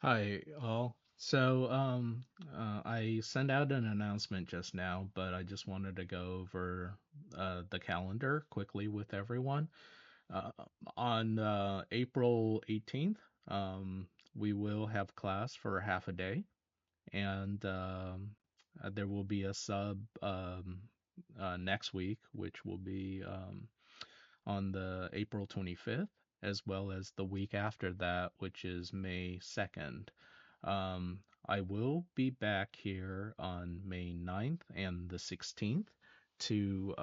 Hi, all. I sent out an announcement just now, but I just wanted to go over the calendar quickly with everyone. Uh, on April 18th, we will have class for half a day, and there will be a sub next week, which will be on the April 25th, as well as the week after that, which is May 2nd. I will be back here on May 9th and the 16th to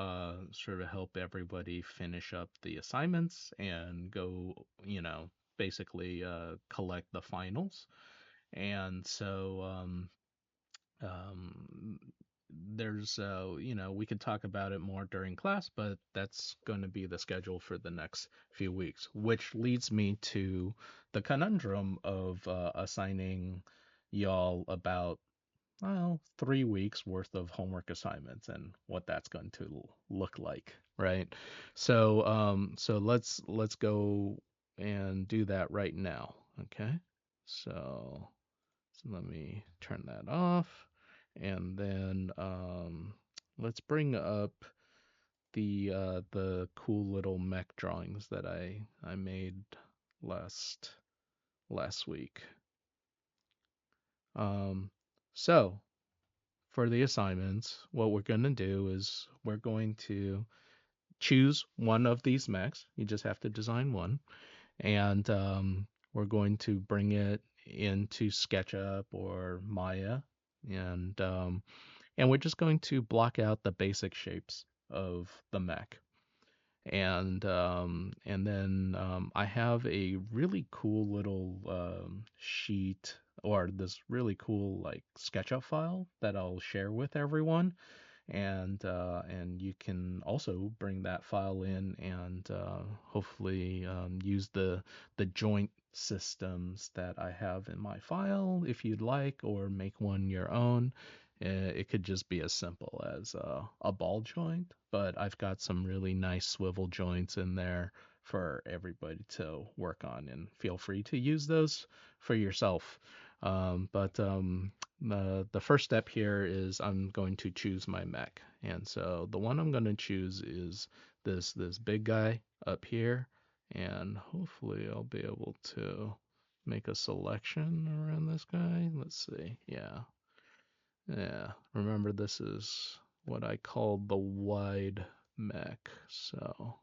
sort of help everybody finish up the assignments and go, basically collect the finals. And so um, there's, we could talk about it more during class, but that's going to be the schedule for the next few weeks, which leads me to the conundrum of assigning y'all about, well, 3 weeks worth of homework assignments and what that's going to look like, right? So let's go and do that right now, okay? So so let me turn that off. And then let's bring up the cool little mech drawings that I made last last week. Um, so for the assignments, what we're going to do is we're going to choose one of these mechs. You just have to design one, and we're going to bring it into SketchUp or Maya, and we're just going to block out the basic shapes of the mech. And then I have a really cool little sheet or this really cool like SketchUp file that I'll share with everyone, and you can also bring that file in and hopefully use the joint systems that I have in my file if you'd like, or make one your own. It could just be as simple as a ball joint, but I've got some really nice swivel joints in there for everybody to work on, and feel free to use those for yourself. The first step here is I'm going to choose my mech, and so the one I'm going to choose is this big guy up here, and hopefully I'll be able to make a selection around this guy. Let's see. Yeah. Remember, this is what I call the wide mech. So,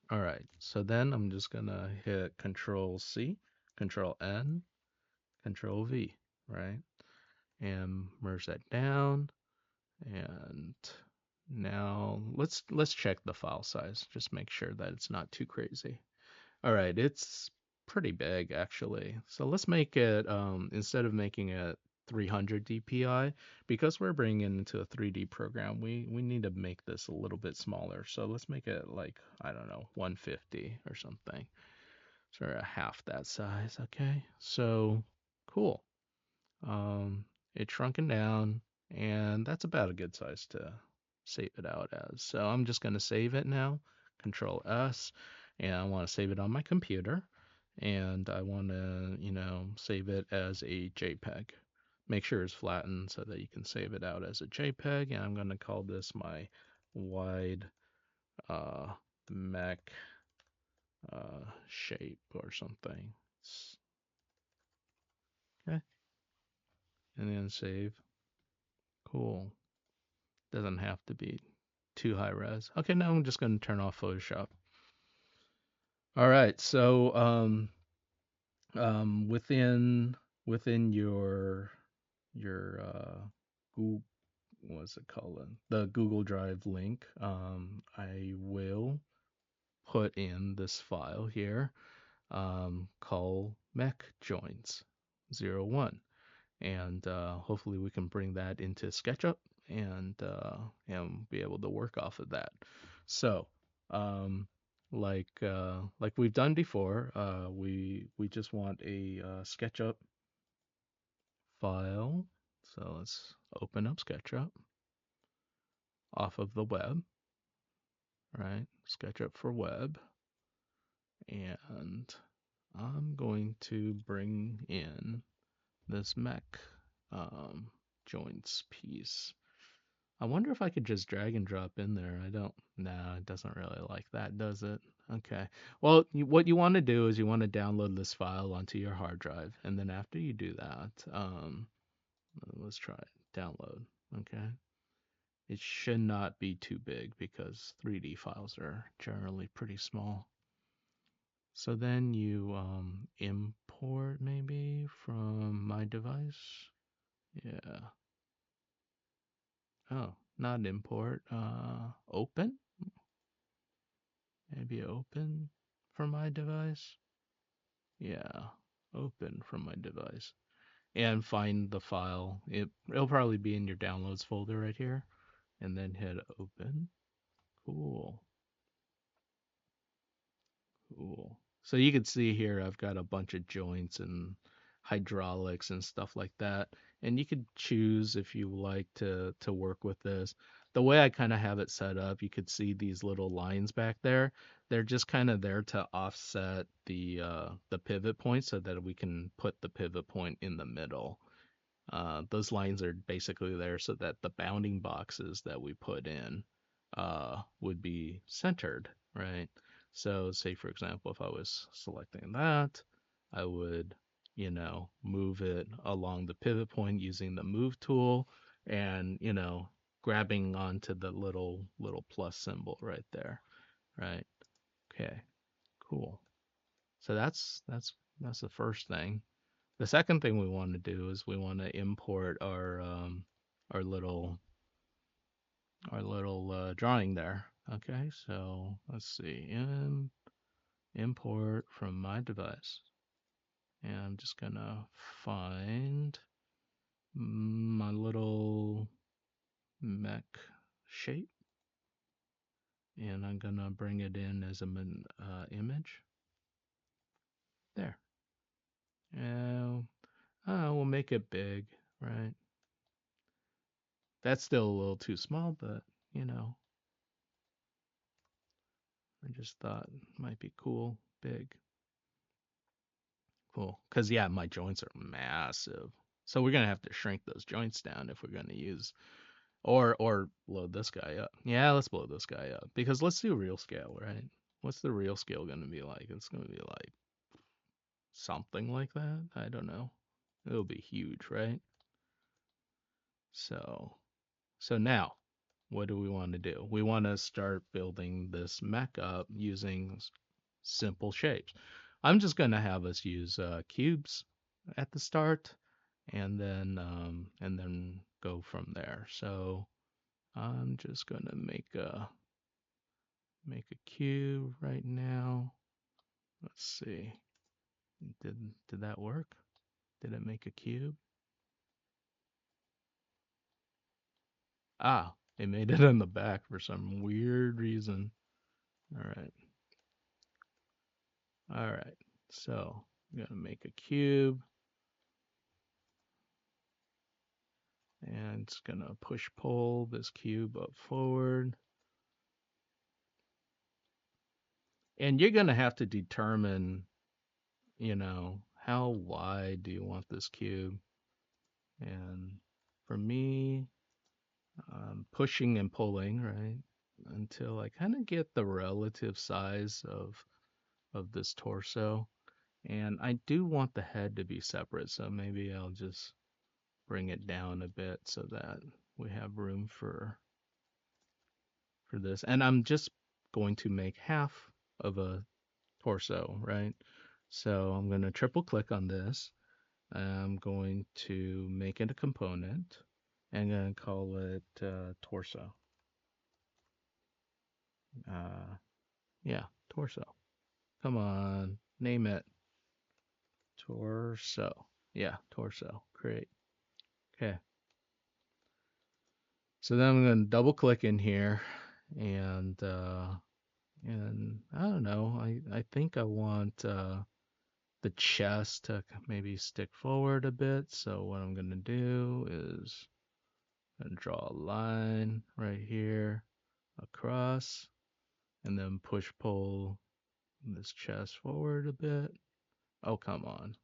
all right. So then I'm just gonna hit Control C, Control N, Control V, right? And merge that down. And now let's check the file size. Just make sure that it's not too crazy. All right, it's pretty big actually. So let's make it instead of making it 300 dpi, because we're bringing it into a 3D program, we need to make this a little bit smaller. So let's make it like, I don't know, 150 or something. Sort of half that size, okay? So cool. It's shrunken down, and that's about a good size to save it out as. So I'm just going to save it now, Control S, and I want to save it on my computer, and I want to, save it as a JPEG. Make sure it's flattened so that you can save it out as a JPEG, and I'm going to call this my wide uh, mech shape or something. Okay, and then save. Cool. Doesn't have to be too high res. Okay, now I'm just going to turn off Photoshop. All right, so within your Google, what's it called? The Google Drive link, I will put in this file here, called Mech Joints 01, and hopefully we can bring that into SketchUp and be able to work off of that. So, um, like we've done before, we just want a SketchUp file. So let's open up SketchUp off of the web, right? SketchUp for web, and I'm going to bring in this mech um, joints piece. I wonder if I could just drag and drop in there. I don't. No, it doesn't really like that, does it? Okay. Well, what you want to do is you want to download this file onto your hard drive, and then after you do that, let's try it. Download. Okay. It should not be too big because 3D files are generally pretty small. So then you import maybe from my device. Yeah. Oh, not import. Open? Maybe open from my device. Yeah, open from my device. And find the file. It'll probably be in your downloads folder right here. And then hit open. Cool. Cool. So you can see here I've got a bunch of joints and hydraulics and stuff like that. And you could choose if you like to work with this. The way I kind of have it set up, you could see these little lines back there. They're just kind of there to offset the pivot point so that we can put the pivot point in the middle. Those lines are basically there so that the bounding boxes that we put in would be centered, right? So, say for example, if I was selecting that, I would, move it along the pivot point using the move tool and, grabbing onto the little plus symbol right there, right? Okay, cool. So that's the first thing. The second thing we want to do is we want to import our little drawing there. Okay, so let's see, import from my device, and I'm just gonna find my little mech shape, and I'm gonna bring it in as an image there. And we'll make it big, right? That's still a little too small, but you know, I just thought it might be cool, big, cool. Cause yeah, my joints are massive, so we're gonna have to shrink those joints down if we're gonna use, or load this guy up. Yeah, let's blow this guy up because let's do real scale, right? What's the real scale gonna be like? It's gonna be like something like that. I don't know. It'll be huge, right? So So now, what do we want to do? We want to start building this mech up using simple shapes. I'm just going to have us use cubes at the start, and then go from there. So I'm just going to make a cube right now. Let's see. Did that work? Did it make a cube? Ah, it made it in the back for some weird reason. All right. All right. So I'm gonna make a cube and it's gonna push pull this cube up forward. And you're gonna have to determine, how wide do you want this cube? And for me, pushing and pulling, right? Until I kind of get the relative size of this torso. And I do want the head to be separate, so maybe I'll just bring it down a bit so that we have room for this. And I'm just going to make half of a torso, right? So I'm going to triple click on this. I'm going to make it a component. I'm going to call it torso. Uh, yeah, torso. Come on, name it. Torso. Yeah, torso. Great. Okay. So then I'm going to double click in here and I don't know. I think I want the chest to maybe stick forward a bit. So what I'm gonna do is I'm gonna draw a line right here across, and then push pull this chest forward a bit. Oh, come on.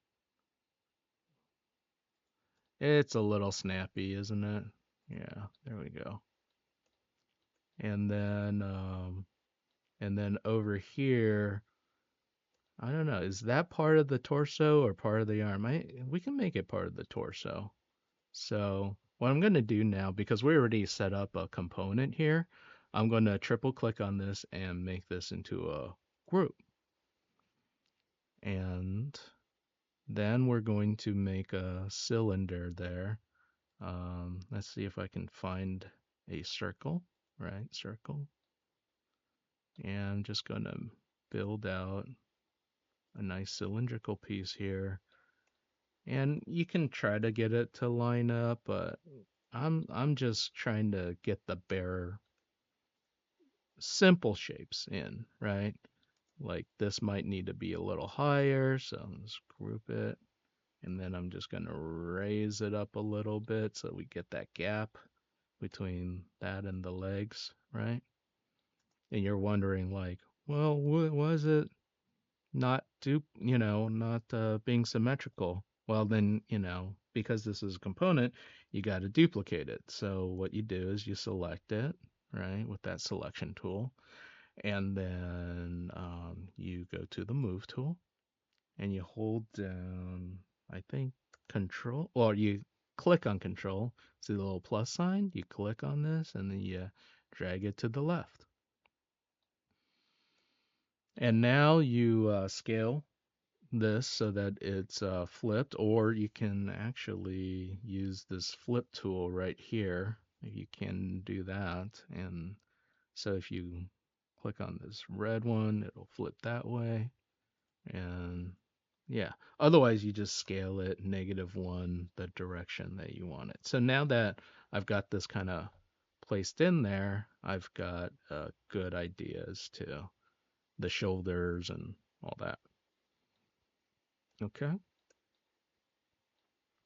It's a little snappy, isn't it? Yeah, there we go. And then over here, I don't know, is that part of the torso or part of the arm? We can make it part of the torso. So what I'm going to do now, because we already set up a component here, I'm going to triple click on this and make this into a group. And then we're going to make a cylinder there. Let's see if I can find a circle, right? Circle. And I'm just going to build out a nice cylindrical piece here. And you can try to get it to line up, but I'm just trying to get the bare simple shapes in, right? Like this might need to be a little higher, so let's group it. And then I'm just going to raise it up a little bit so we get that gap between that and the legs, right? And you're wondering like, well, what was it not not being symmetrical? Well, then, because this is a component, you got to duplicate it. So what you do is you select it, right, with that selection tool, and then you go to the move tool and you hold down, I think, control, or you click on control. See the little plus sign? You click on this and then you drag it to the left. And now you scale this so that it's flipped, or you can actually use this flip tool right here. You can do that. And so if you click on this red one, it'll flip that way. And yeah, otherwise you just scale it -1 the direction that you want it. So now that I've got this kind of placed in there, I've got good ideas to the shoulders and all that. Okay.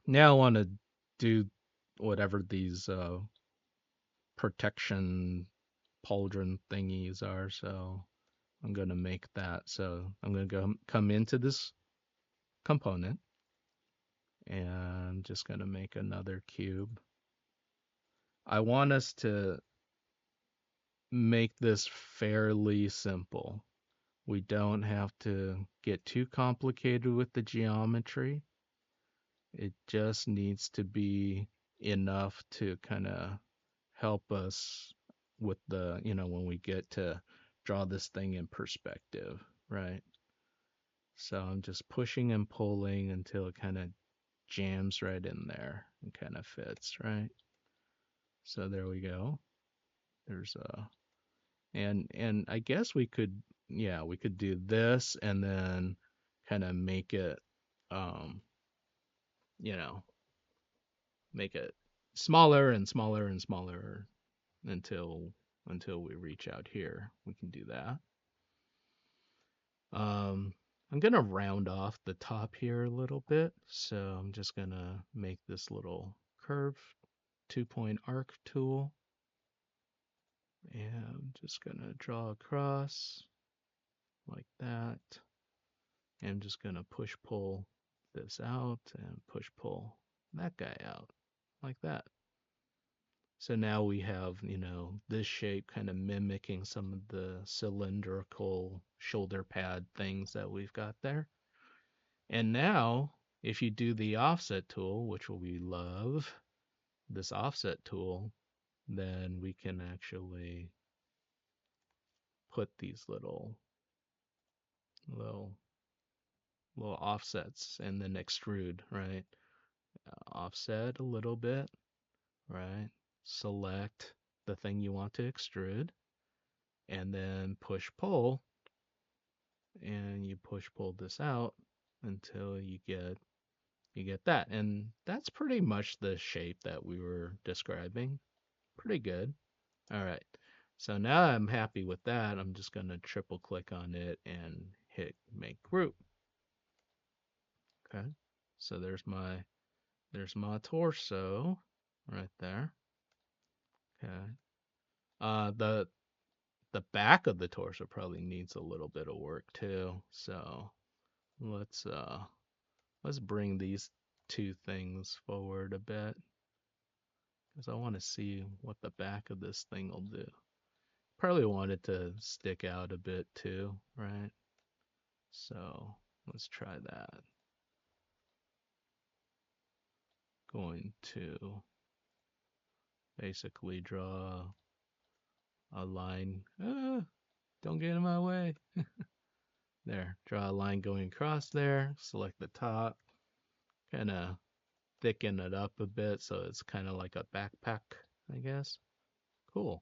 Now I want to do whatever these protection pauldron thingies are. So I'm going to make that. So I'm going to come into this component and I'm just going to make another cube. I want us to make this fairly simple. We don't have to get too complicated with the geometry. It just needs to be enough to kind of help us with when we get to draw this thing in perspective, right? So I'm just pushing and pulling until it kind of jams right in there and kind of fits, right? So there we go. There's and I guess we could do this and then kind of make it um, you know, make it smaller and smaller and smaller until we reach out here. We can do that. Um, I'm gonna round off the top here a little bit, so I'm just gonna make this little curve 2-point arc tool, and I'm just gonna draw across like that. And I'm just gonna push pull this out and push pull that guy out like that. So now we have, this shape kind of mimicking some of the cylindrical shoulder pad things that we've got there. And now, if you do the offset tool, which we love, this offset tool, then we can actually put these little, little offsets and then extrude, right? Offset a little bit, right? Select the thing you want to extrude, and then push pull, and you push pull this out until you get that. And that's pretty much the shape that we were describing. Pretty good. All right. So now I'm happy with that. I'm just going to triple click on it and hit make group. Okay. So there's my torso right there. Okay. The back of the torso probably needs a little bit of work too. So let's uh let's bring these two things forward a bit because I want to see what the back of this thing will do. Probably want it to stick out a bit too, right? So let's try that. Going to basically draw a line. Don't get in my way. There, draw a line going across there. Select the top. Kind of thicken it up a bit so it's kind of like a backpack, I guess. Cool.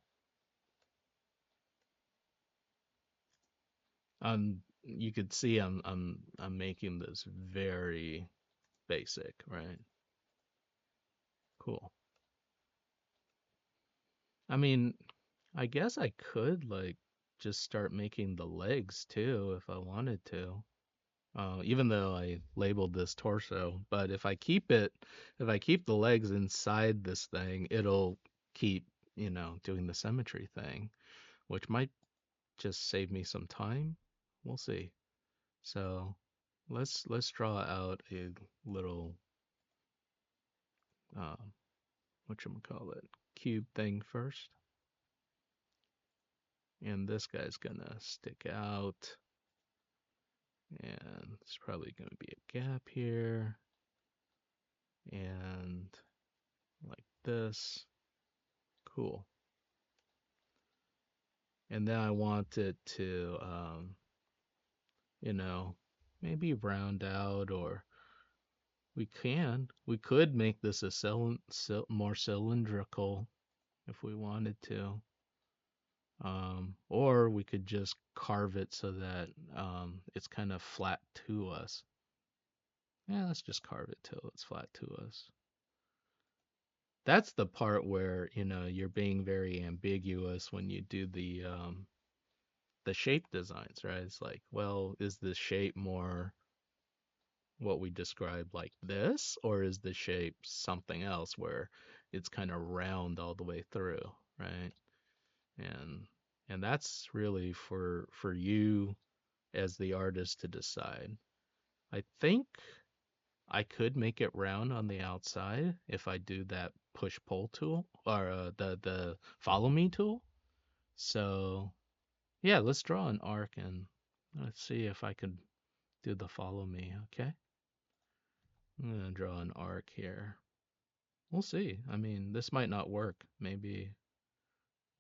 You could see I'm making this very basic, right? Cool. I mean, I guess I could like just start making the legs too if I wanted to. Even though I labeled this torso, but if I keep the legs inside this thing, it'll keep, doing the symmetry thing, which might just save me some time. We'll see. So let's draw out a little um, whatchamacallit, cube thing first. And this guy's gonna stick out. And there's probably gonna be a gap here. And like this. Cool. And then I want it to, you know, maybe round out, or we could make this a more cylindrical if we wanted to. Or we could just carve it so that it's kind of flat to us. Yeah, let's just carve it till it's flat to us. That's the part where, you're being very ambiguous when you do the shape designs, right? It's like, well, is the shape more what we described like this, or is the shape something else where it's kind of round all the way through, right? And and that's really for you as the artist to decide. I think I could make it round on the outside if I do that push pull tool or the follow me tool. So yeah, let's draw an arc and let's see if I could do the follow me. Okay, I'm gonna draw an arc here. We'll see. I mean, this might not work. Maybe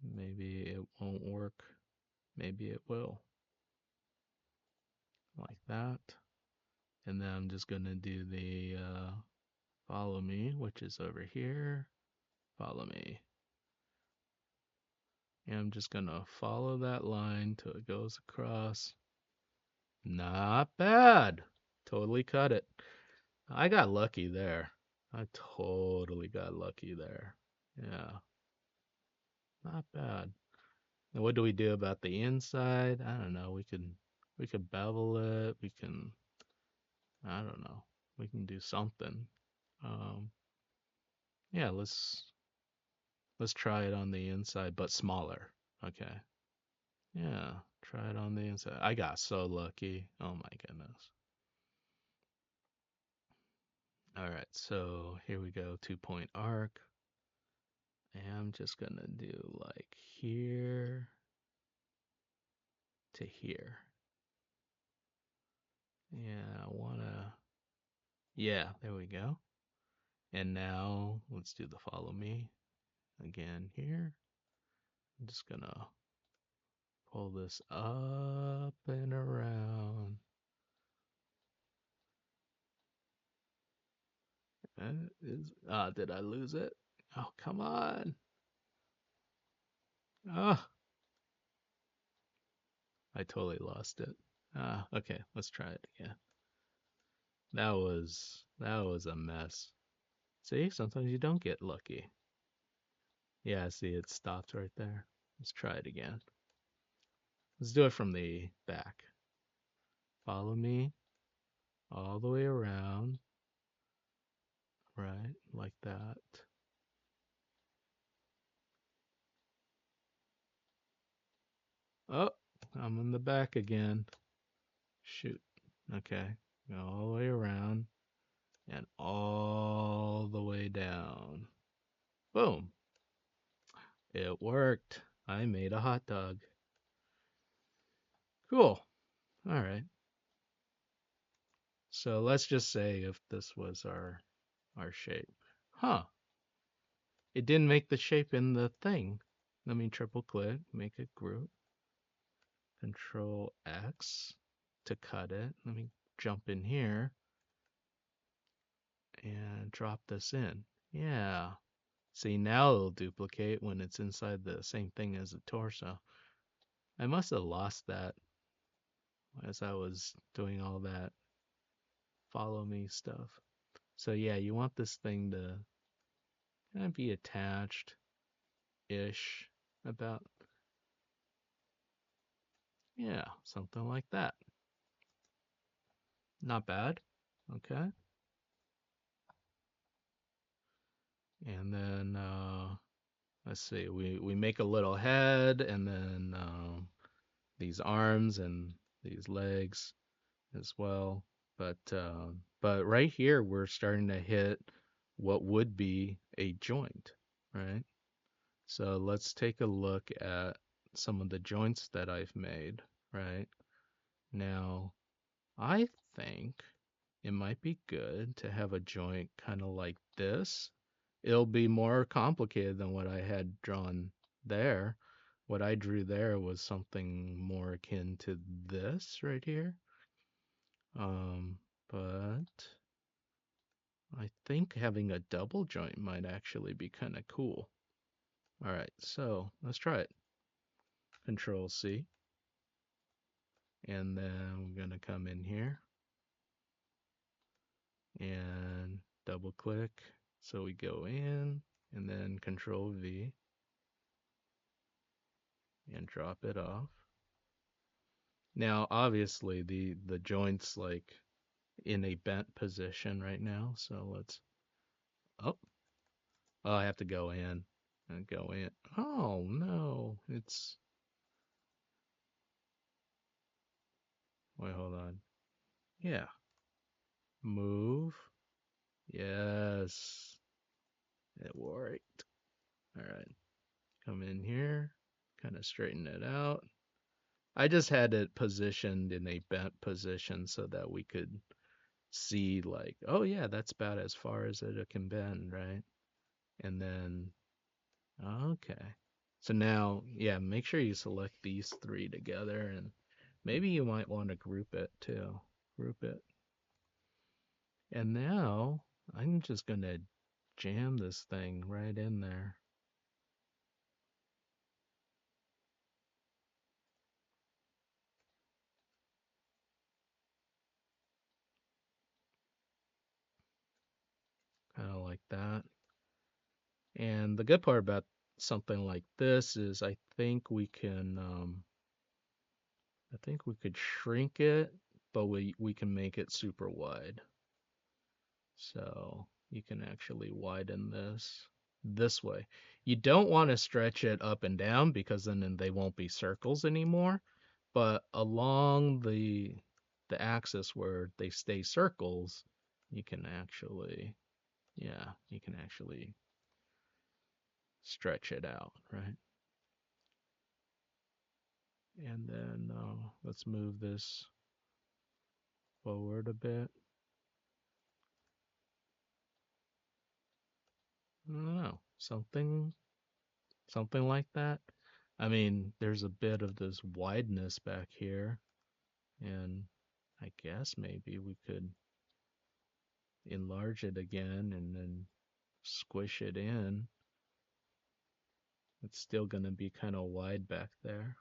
it won't work. Maybe it will. Like that. And then I'm just gonna do the follow me, which is over here. Follow me. And I'm just gonna follow that line till it goes across. Not bad. Totally cut it. I got lucky there. I totally got lucky there. Yeah, not bad. And what do we do about the inside? I don't know. We could bevel it. I don't know. We can do something. Um, yeah, let's try it on the inside, but smaller. Okay. Yeah, try it on the inside. I got so lucky. Oh my goodness. All right, so here we go. 2-point arc. And I'm just gonna do like here to here. Yeah, I wanna. Yeah, there we go. And now let's do the follow me again here. I'm just gonna pull this up and around. Did I lose it? Oh, come on. Oh, I totally lost it. Okay, let's try it again. That was a mess. See, sometimes you don't get lucky. Yeah, see, it stopped right there. Let's try it again. Let's do it from the back. Follow me all the way around, right? Like that. Oh, I'm in the back again. Shoot. Okay. Go all the way around and all the way down. Boom. It worked. I made a hot dog. Cool. All right. So let's just say if this was our shape. Huh. It didn't make the shape in the thing. Let me triple click, make a group. Control X to cut it. Let me jump in here and drop this in. Yeah. See, now it'll duplicate when it's inside the same thing as the torso. I must have lost that as I was doing all that follow me stuff. So yeah, you want this thing to kind of be attached ish about, yeah, something like that. Not bad. Okay. And then let's see, we make a little head and then these arms and these legs as well. But right here we're starting to hit what would be a joint, right? So let's take a look at some of the joints that I've made, right? Now, I think it might be good to have a joint kind of like this. It'll be more complicated than what I had drawn there. What I drew there was something more akin to this right here. But I think having a double joint might actually be kind of cool. All right, so let's try it. Control C. And then we're going to come in here and double click. So we go in and then Control V and drop it off. Now, obviously, the joint's like in a bent position right now. So let's, oh, oh, I have to go in and go in. Oh, no, wait, hold on. Yeah, move. Yes, it worked. All right, come in here, kind of straighten it out. I just had it positioned in a bent position so that we could see like, oh yeah, that's about as far as it can bend, right? And then, okay. So now, yeah, make sure you select these three together and maybe you might want to group it too. Group it. And now I'm just going to jam this thing right in there. Kind of like that. And the good part about something like this is I think we could shrink it, but we can make it super wide. So you can actually widen this way. You don't want to stretch it up and down because then they won't be circles anymore. But along the axis where they stay circles, you can actually, yeah, you can actually stretch it out, right? And then let's move this forward a bit. I don't know, something like that. I mean, there's a bit of this wideness back here, and I guess maybe we could enlarge it again and then squish it in. It's still going to be kind of wide back there,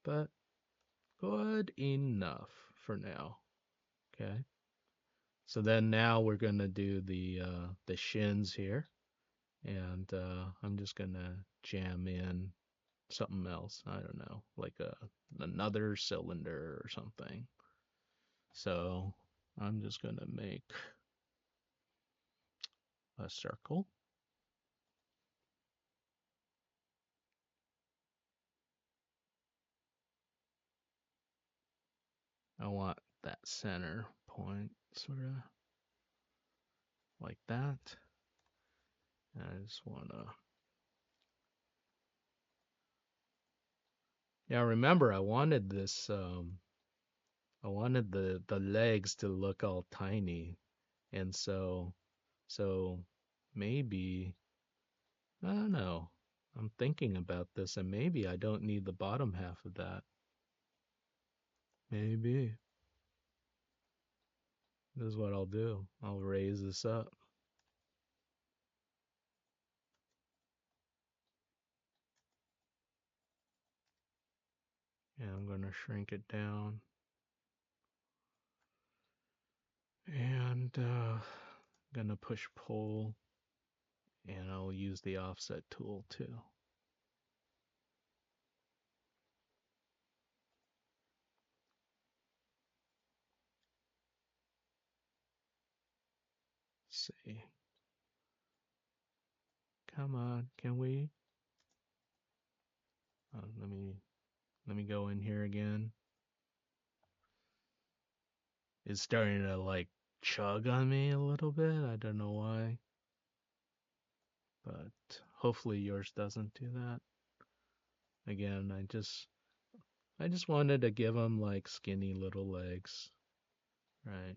but good enough for now. Okay. So then now we're going to do the shins here, and I'm just going to jam in something else. I don't know, like another cylinder or something. So I'm just going to make a circle. I want that center point, sort of like that. And I just wanna, yeah, remember I wanted this, I wanted the legs to look all tiny, and so maybe, I don't know. I'm thinking about this, and maybe I don't need the bottom half of that. Maybe. This is what I'll do. I'll raise this up. And I'm going to shrink it down. And going to push pull. And I'll use the offset tool too. Let's see. Come on, can we? Let me go in here again. It's starting to like chug on me a little bit. I don't know why. But hopefully yours doesn't do that. Again, I just wanted to give them like skinny little legs, right?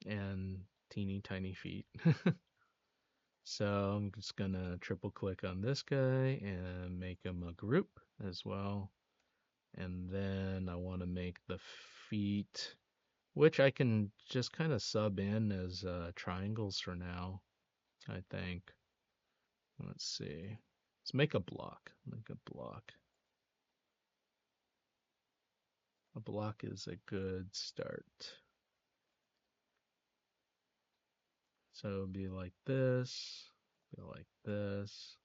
And teeny tiny feet. So I'm just gonna triple click on this guy and make him a group as well. And then I want to make the feet, which I can just kind of sub in as triangles for now, I think. Let's see. Let's make a block. Make a block. A block is a good start. So it'll be like this, be like this,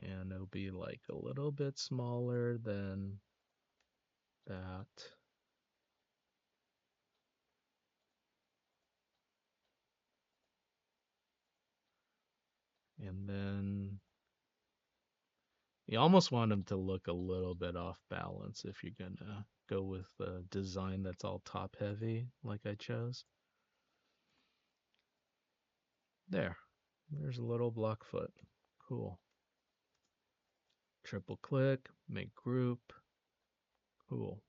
and it'll be like a little bit smaller than that. And then you almost want them to look a little bit off balance if you're gonna go with a design that's all top heavy like I chose. There. There's a little block foot. Cool. Triple click, make group. Cool.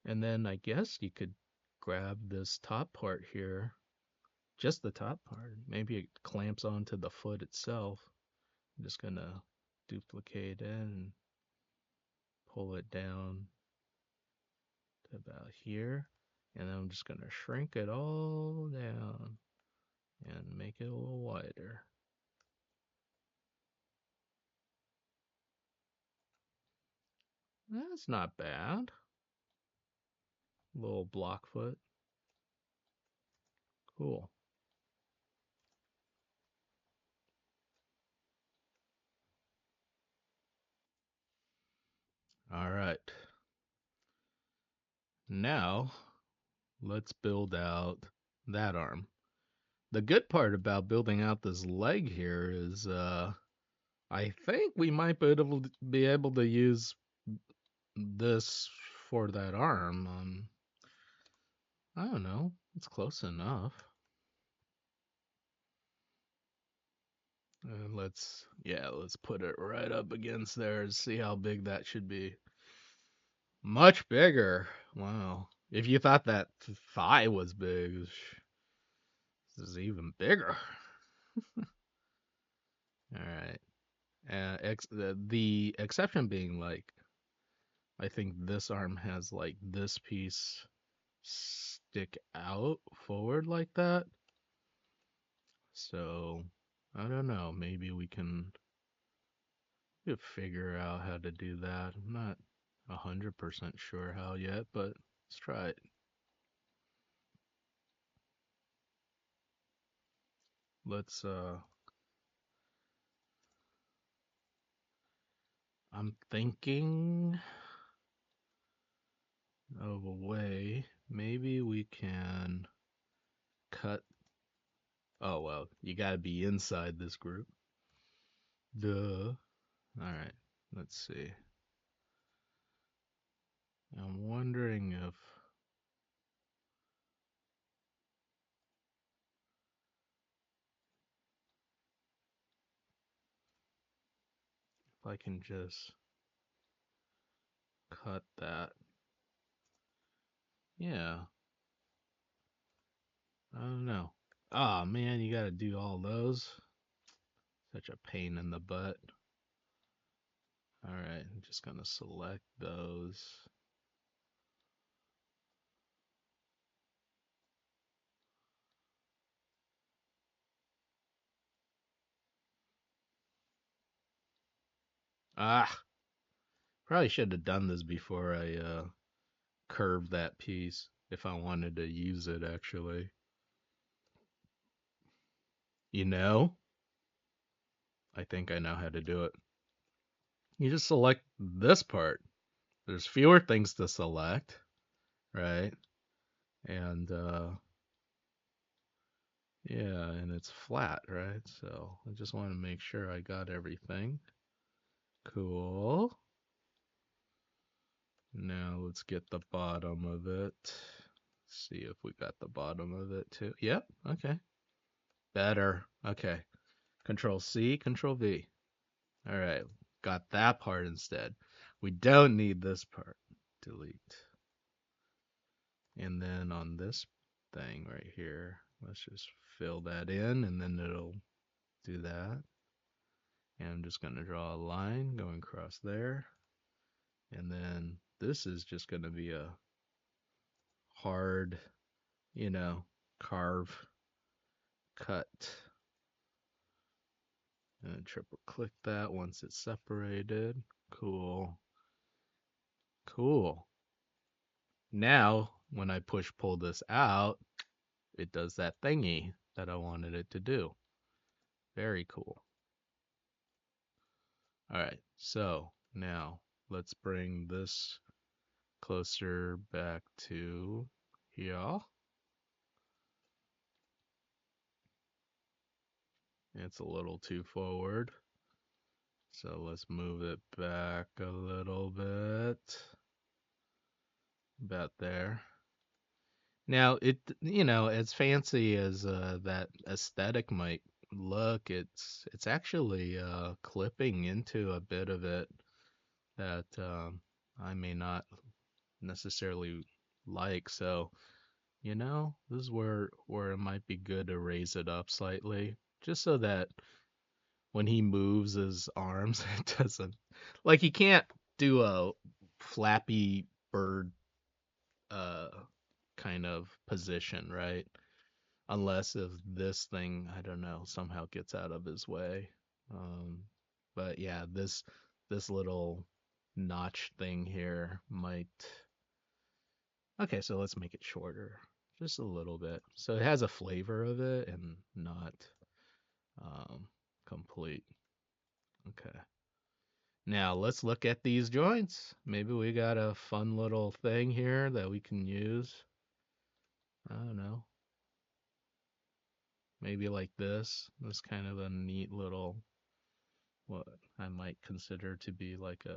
And then I guess you could grab this top part here, just the top part. Maybe it clamps onto the foot itself. I'm just gonna duplicate it and pull it down to about here. And then I'm just gonna shrink it all down and make it a little wider. That's not bad. Little block foot. Cool. All right. Now let's build out that arm. The good part about building out this leg here is I think we might be able to use this for that arm. I don't know. It's close enough. And let's put it right up against there and see how big that should be. Much bigger. Wow. If you thought that thigh was big, this is even bigger. All right. The exception being like, I think this arm has like this piece stick out forward like that. So I don't know. Maybe we can figure out how to do that. I'm not 100% sure how yet, but let's try it. Let's I'm thinking of a way. Maybe we can cut. Oh well, you gotta be inside this group. Duh. All right, let's see. I'm wondering if I can just cut that. Yeah, I don't know. Ah, man, you gotta do all those. Such a pain in the butt. All right, I'm just gonna select those. Ah, probably should have done this before I curved that piece if I wanted to use it actually. You know, I think I know how to do it. You just select this part. There's fewer things to select, right? And yeah, and it's flat, right? So I just want to make sure I got everything. Cool. Now let's get the bottom of it. See if we got the bottom of it too. Yep, okay. Better. Okay. Control C, Control V. All right. Got that part instead. We don't need this part. Delete. And then on this thing right here, let's just fill that in and then it'll do that. And I'm just going to draw a line going across there. And then this is just going to be a hard, you know, carve, cut. And triple click that once it's separated. Cool. Cool. Now, when I push pull this out, it does that thingy that I wanted it to do. Very cool. All right, so now let's bring this closer back to here. It's a little too forward. So let's move it back a little bit. About there. Now, as fancy as that aesthetic might look, it's actually clipping into a bit of it that I may not necessarily like. So, this is where it might be good to raise it up slightly, just so that when he moves his arms, it doesn't like he can't do a flappy bird uh kind of position, right? Unless if this thing, I don't know, somehow gets out of his way. But yeah, this little notch thing here might. Okay, so let's make it shorter, just a little bit, so it has a flavor of it and not um, complete. Okay. Now let's look at these joints. Maybe we got a fun little thing here that we can use. I don't know. Maybe like this. This kind of a neat little, what I might consider to be like a,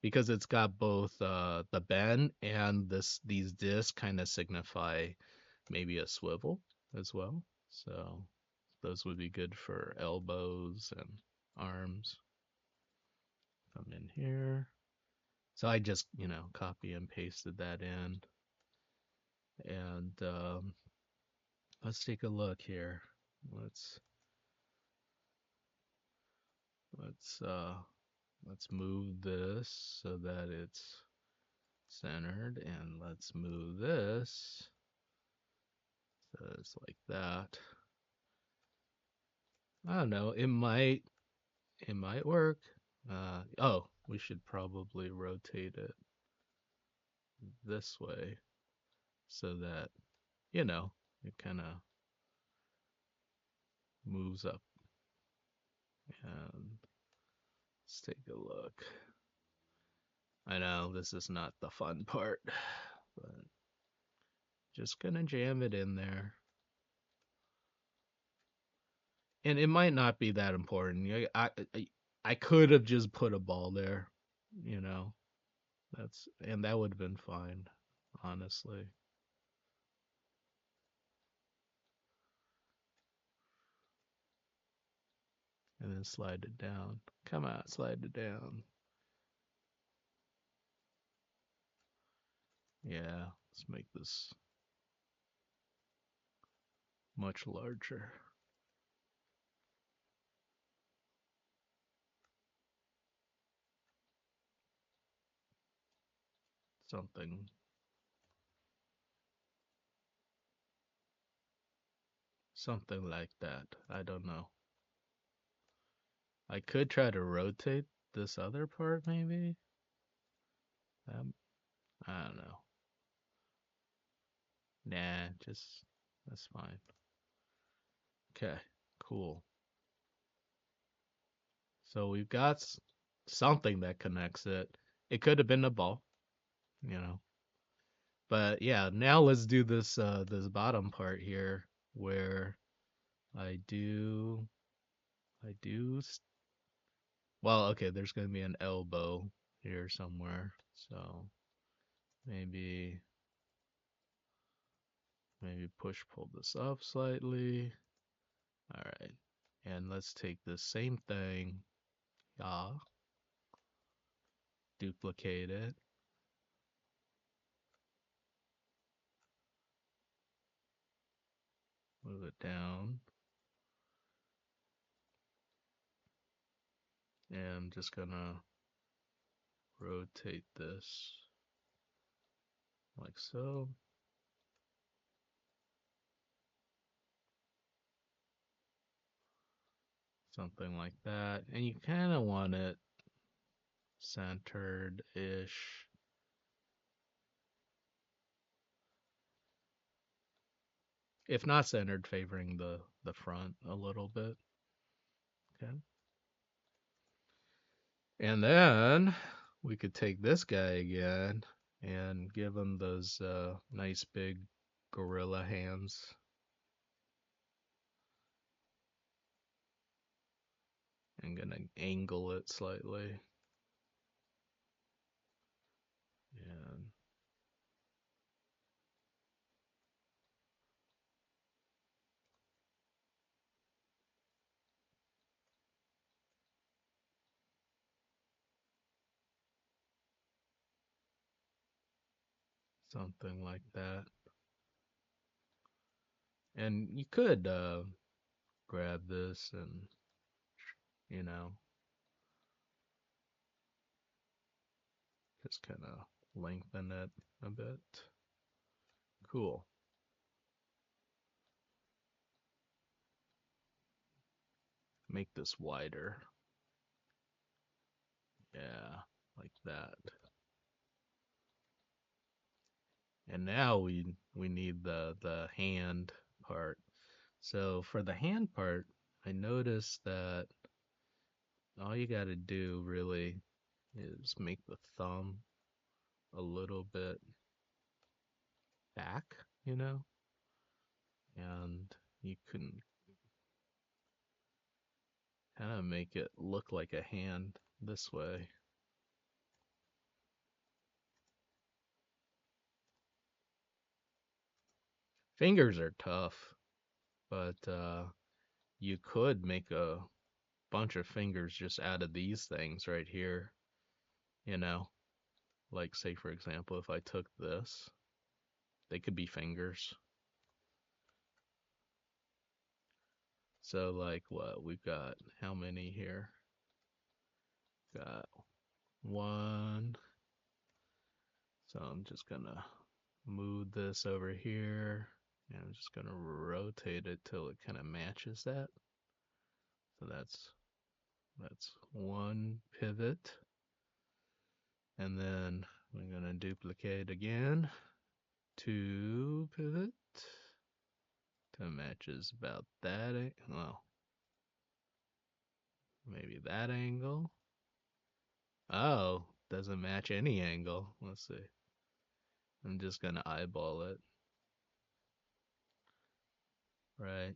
because it's got both the bend and these discs kind of signify maybe a swivel as well. So those would be good for elbows and arms. Come in here. So I just, copy and pasted that in. And let's take a look here. Let's let's uh let's move this so that it's centered, and let's move this so it's like that. I don't know. It might work. Oh, we should probably rotate it this way so that it kind of moves up. And let's take a look. I know this is not the fun part, but just gonna jam it in there. And it might not be that important. I could have just put a ball there, you know. And that would have been fine, honestly. And then slide it down. Come on, slide it down. Yeah, let's make this much larger. Something something like that. I don't know. I could try to rotate this other part maybe. I don't know. Nah, just that's fine. Okay, cool. So we've got something that connects it. It could have been a ball, you know. But yeah, now let's do this bottom part here where I do I do well, okay, there's going to be an elbow here somewhere. So maybe maybe push pull this up slightly. All right. And let's take this same thing, yeah, duplicate it, move it down, and I'm just gonna rotate this like so. Something like that. And you kind of want it centered-ish. If not centered, favoring the front a little bit. Okay. And then we could take this guy again and give him those nice big gorilla hands. I'm gonna angle it slightly. And something like that. And you could grab this and, you know, just kind of lengthen it a bit. Cool. Make this wider. Yeah, like that. And now we need the hand part. So for the hand part, I noticed that all you got to do really is make the thumb a little bit back, you know, and you can kind of make it look like a hand this way. Fingers are tough, but you could make a bunch of fingers just out of these things right here, you know. Like, say, for example, if I took this, they could be fingers. So, like, what? We've got how many here? Got one. So I'm just gonna move this over here. And I'm just gonna rotate it till it kind of matches that. So that's one pivot. And then we're gonna duplicate again. Two pivot. To matches about that. Well, maybe that angle. Oh, doesn't match any angle. Let's see. I'm just gonna eyeball it. Right.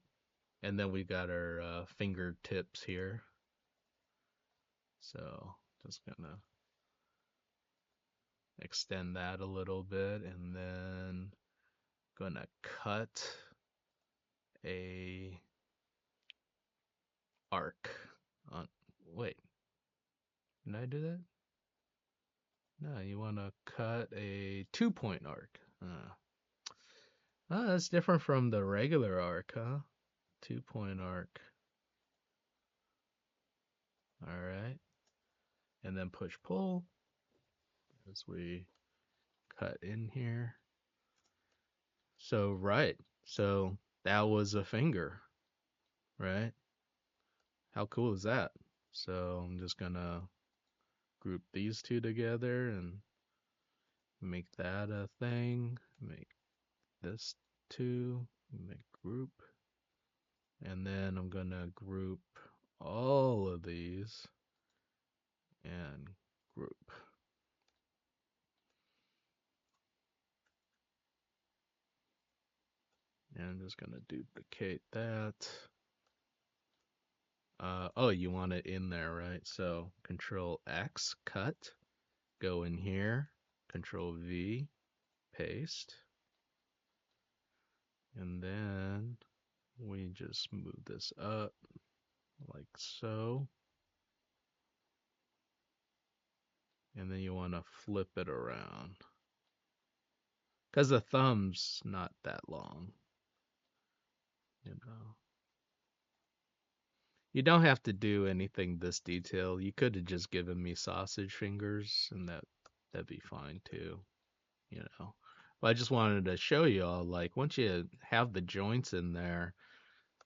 And then we got our fingertips here. So just gonna extend that a little bit and then gonna cut a arc on, wait, did I do that? No, you want to cut a 2-point arc. Oh, that's different from the regular arc, huh? 2-point arc. All right. And then push pull as we cut in here. So, right. So that was a finger, right? How cool is that? So I'm just gonna group these two together and make that a thing. Make this two, make group. And then I'm gonna group all of these and group. And I'm just gonna duplicate that. Oh, you want it in there, right? So Control X, cut, go in here, Control V, paste, and then we just move this up like so. And then you want to flip it around because the thumb's not that long, you know. You don't have to do anything this detailed. You could have just given me sausage fingers, and that'd be fine too, you know. But I just wanted to show you all, like, once you have the joints in there,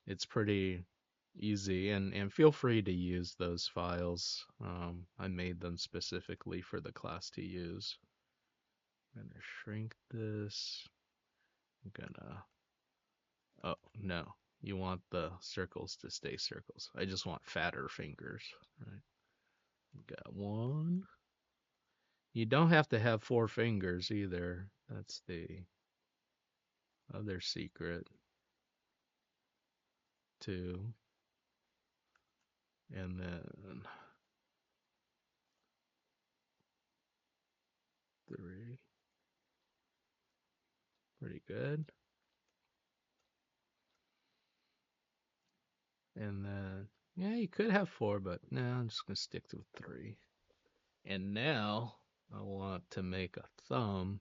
it's pretty easy. And feel free to use those files. I made them specifically for the class to use. I'm gonna shrink this. I'm gonna, oh no, you want the circles to stay circles. I just want fatter fingers, right? Got one. You don't have to have 4 fingers either. That's the other secret. 2. And then 3. Pretty good. And then, yeah, you could have 4, but no, I'm just going to stick to 3. And now I want to make a thumb,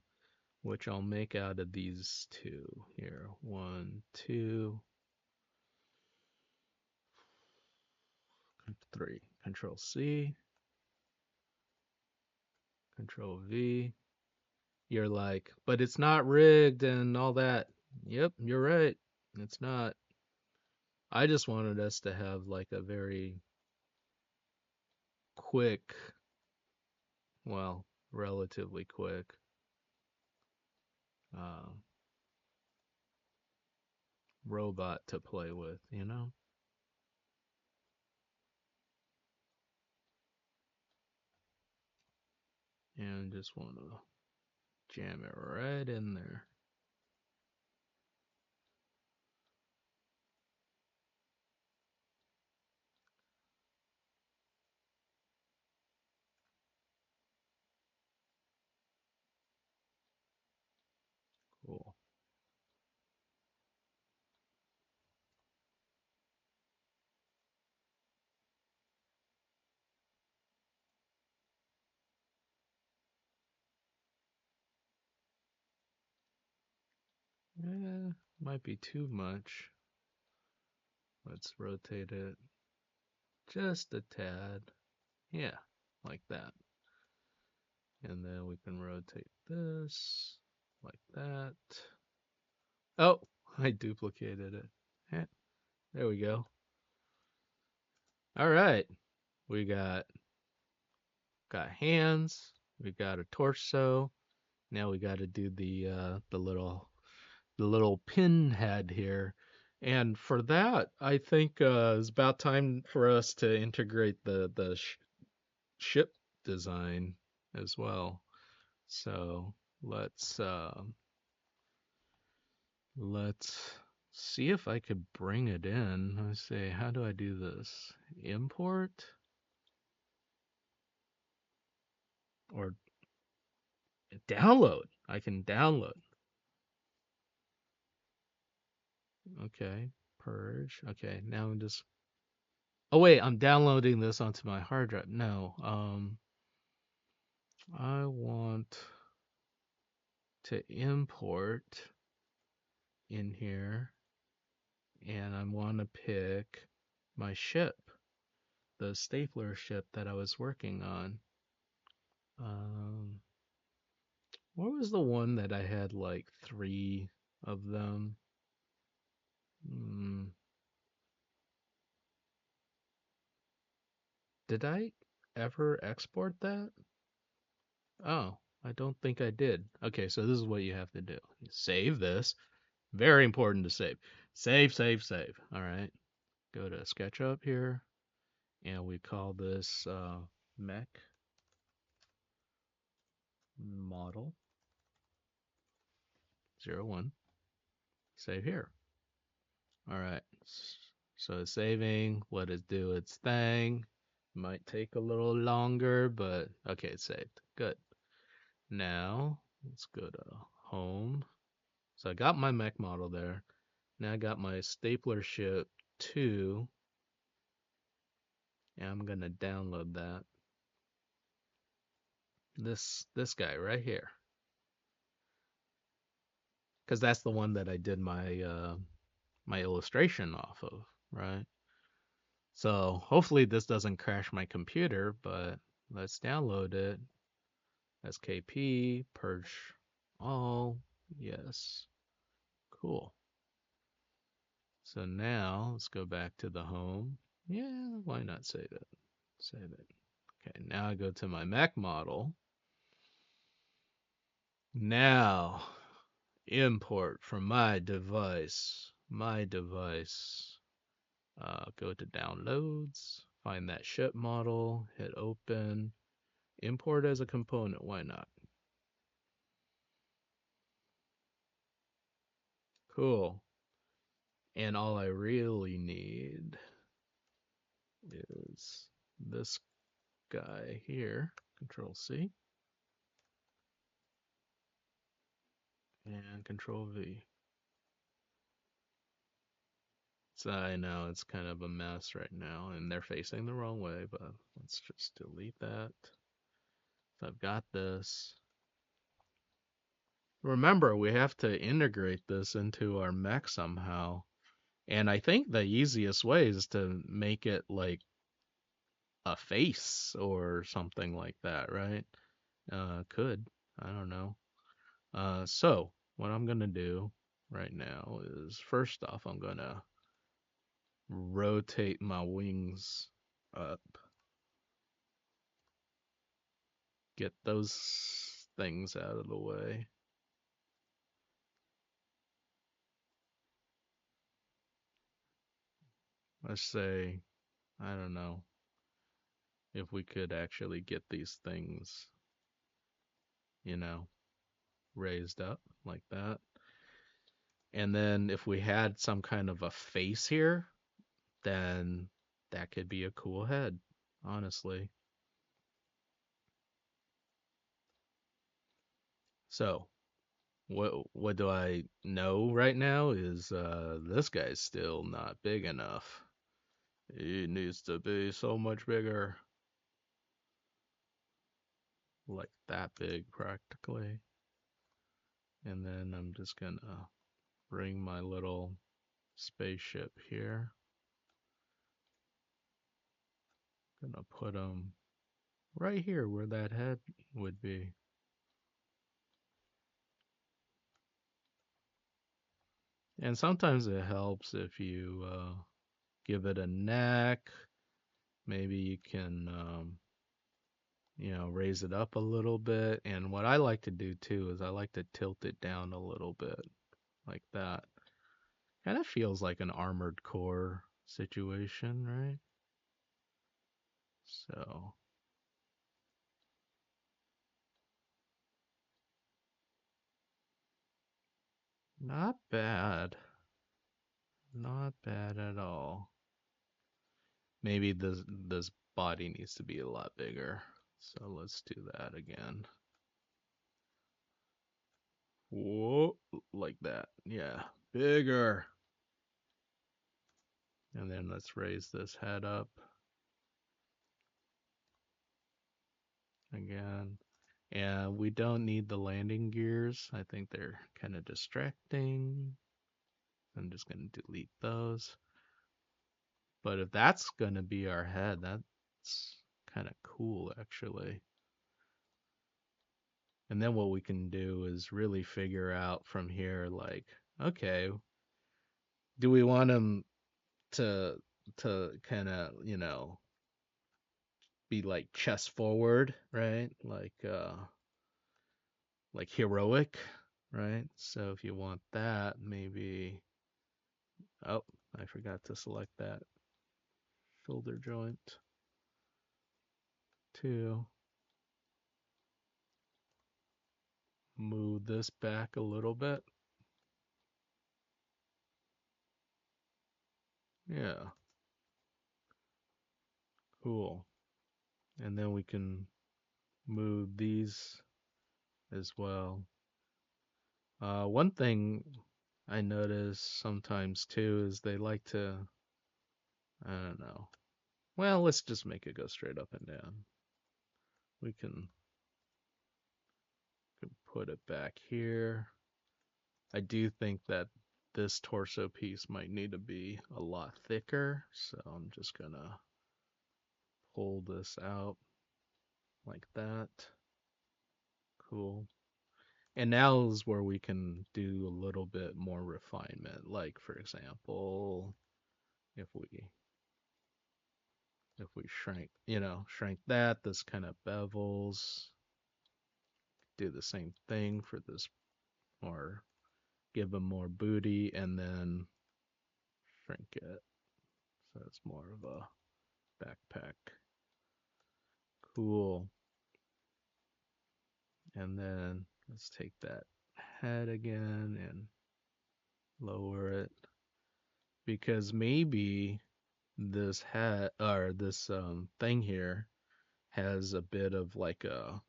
which I'll make out of these 2 here. 1, 2, 3. Control C, Control V. You're like, but it's not rigged and all that. Yep, you're right. It's not. I just wanted us to have like a very quick, well, relatively quick, uh, robot to play with, you know? And just want to jam it right in there. Cool. Yeah, might be too much. Let's rotate it just a tad. Yeah, like that. And then we can rotate this like that. Oh, I duplicated it. Yeah, there we go. All right. We got hands, we got a torso. Now we got to do the little pin head here. And for that, I think it's about time for us to integrate the ship design as well. So let's see if I could bring it in. Let's see, how do I do this? Import or download? I can download. Okay, purge. Okay, now I'm just. Oh wait, I'm downloading this onto my hard drive. No, I want to import in here, and I want to pick my ship, the stapler ship that I was working on. Um, what was the one that I had like three of them? Hmm, did I ever export that? Oh, I don't think I did. Okay, so this is what you have to do. You save this. Very important to save. Save, save, save. All right. Go to SketchUp here, and we call this Mech Model 01. Save here. All right. So it's saving. Let it do its thing. Might take a little longer, but okay, it's saved. Good. Now let's go to Home. So I got my mech model there. Now I got my stapler ship 2, and I'm gonna download that. This guy right here, because that's the one that I did my illustration off of, right? So hopefully this doesn't crash my computer, but let's download it. SKP, purge all, yes, cool. So now let's go back to the home. Yeah, why not save it? Save it. Okay, now I go to my Mac model. Now import from my device. Go to downloads, find that ship model, hit open, import as a component. Why not? Cool. And all I really need is this guy here. Control C and Control V. So I know it's kind of a mess right now, and they're facing the wrong way, but let's just delete that. So I've got this. Remember, we have to integrate this into our mech somehow. And I think the easiest way is to make it like a face or something like that, right? Could. I don't know. So what I'm gonna do right now is first off, I'm gonna rotate my wings up, get those things out of the way. Let's say, I don't know, if we could actually get these things, you know, raised up like that. And then if we had some kind of a face here, then that could be a cool head, honestly. So, what do I know right now is this guy's still not big enough. He needs to be so much bigger, like that big practically. And then I'm just gonna bring my little spaceship here. Gonna put him right here where that head would be. And sometimes it helps if you give it a neck. Maybe you can, raise it up a little bit. And what I like to do too is I like to tilt it down a little bit like that. Kind of feels like an Armored Core situation, right? So, not bad. Not bad at all. Maybe this body needs to be a lot bigger. So let's do that again. Whoa, like that. Yeah, bigger. And then let's raise this head up again. And we don't need the landing gears. I think they're kind of distracting. I'm just going to delete those. But if that's going to be our head, that's kind of cool, actually. And then what we can do is really figure out from here, like, okay, do we want him to kind of, be like chest forward, right? Like heroic, right? So if you want that, maybe, oh, I forgot to select that shoulder joint too. Move this back a little bit. Yeah, cool. And then we can move these as well. One thing I notice sometimes too is they like to, I don't know. Well, let's just make it go straight up and down. We can put it back here. I do think that this torso piece might need to be a lot thicker, so I'm just gonna pull this out like that. Cool. And now is where we can do a little bit more refinement. Like for example, if we shrink that, this kind of bevels. Do the same thing for this, or give them more booty and then shrink it. So it's more of a backpack. Cool. And then let's take that head again and lower it, because maybe this head or this thing here has a bit of like a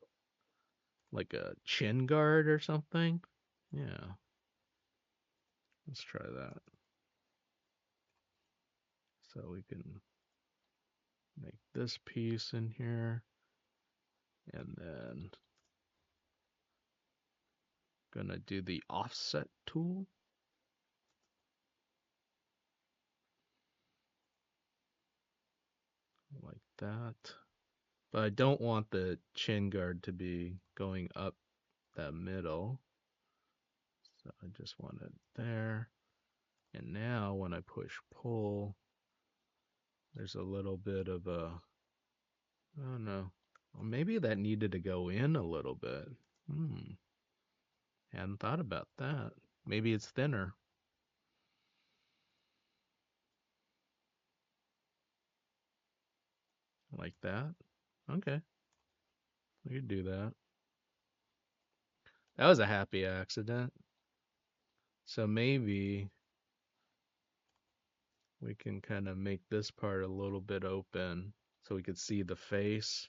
chin guard or something. Yeah, let's try that. So we can make this piece in here, and then gonna do the offset tool like that. But I don't want the chin guard to be going up that middle. So I just want it there. And now when I push pull, there's a little bit of a, I don't know. Well, maybe that needed to go in a little bit. Hmm. Hadn't thought about that. Maybe it's thinner like that. Okay, we could do that. That was a happy accident. So maybe we can kind of make this part a little bit open so we could see the face,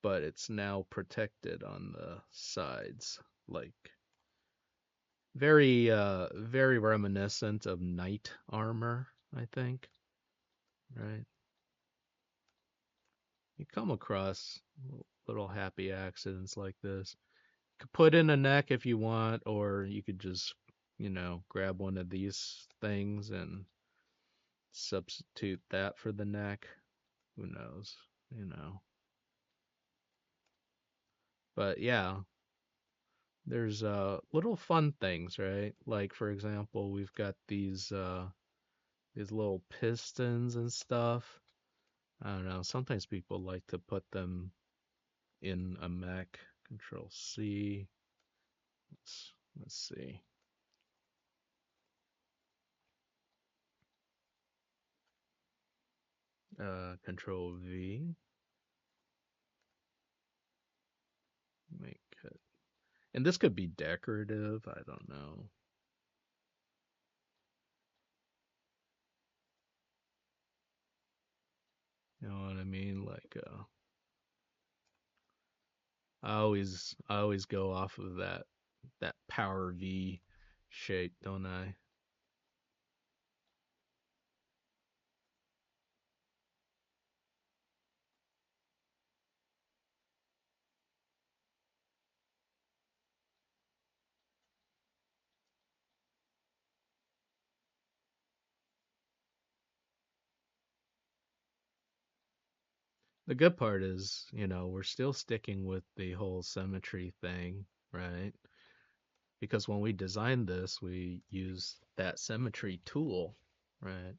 but it's now protected on the sides. Like very reminiscent of knight armor, I think, right? You come across little happy accidents like this. You could put in a neck if you want, or you could just, grab one of these things and substitute that for the neck. Who knows, you know. But yeah, there's little fun things, right? Like for example, we've got these little pistons and stuff. I don't know. Sometimes people like to put them in a mech. Control C. Let's see. Control V. Make it. And this could be decorative. I don't know. You know what I mean? Like I always go off of that power V shape, don't I? The good part is, we're still sticking with the whole symmetry thing, right? Because when we designed this, we used that symmetry tool, right?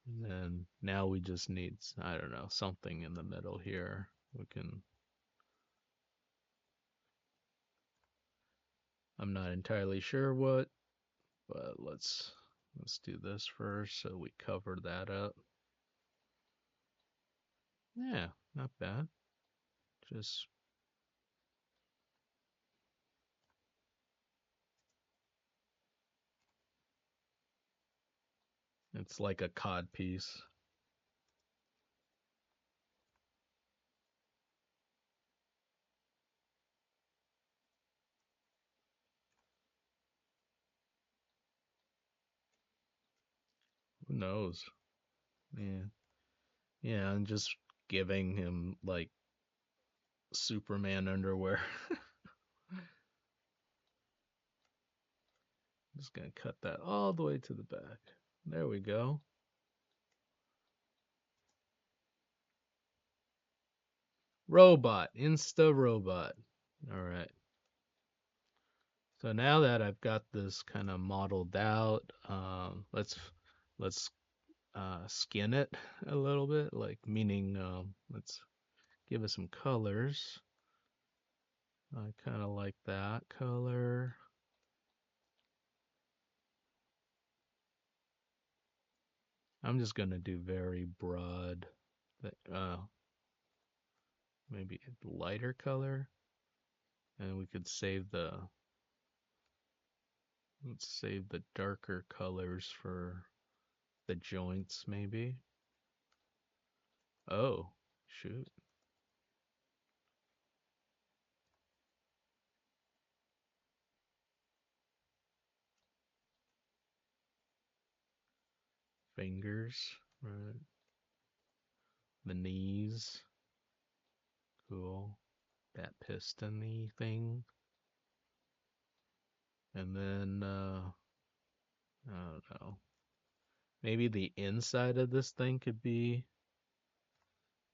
And then now we just need, I don't know, something in the middle here. We can, I'm not entirely sure what, but let's do this first so we cover that up. Yeah, not bad. Just it's like a cod piece. Who knows? Yeah. Yeah, I'm just giving him like Superman underwear. Just gonna cut that all the way to the back. There we go. Robot, Insta Robot. All right. So now that I've got this kind of modeled out, let's skin it a little bit, like meaning let's give it some colors. I kind of like that color. I'm just gonna do very broad, maybe a lighter color, and we could save the let's save the darker colors for the joints, maybe. Oh, shoot. Fingers, right? The knees, cool. That pistony thing, and then I don't know. Maybe the inside of this thing could be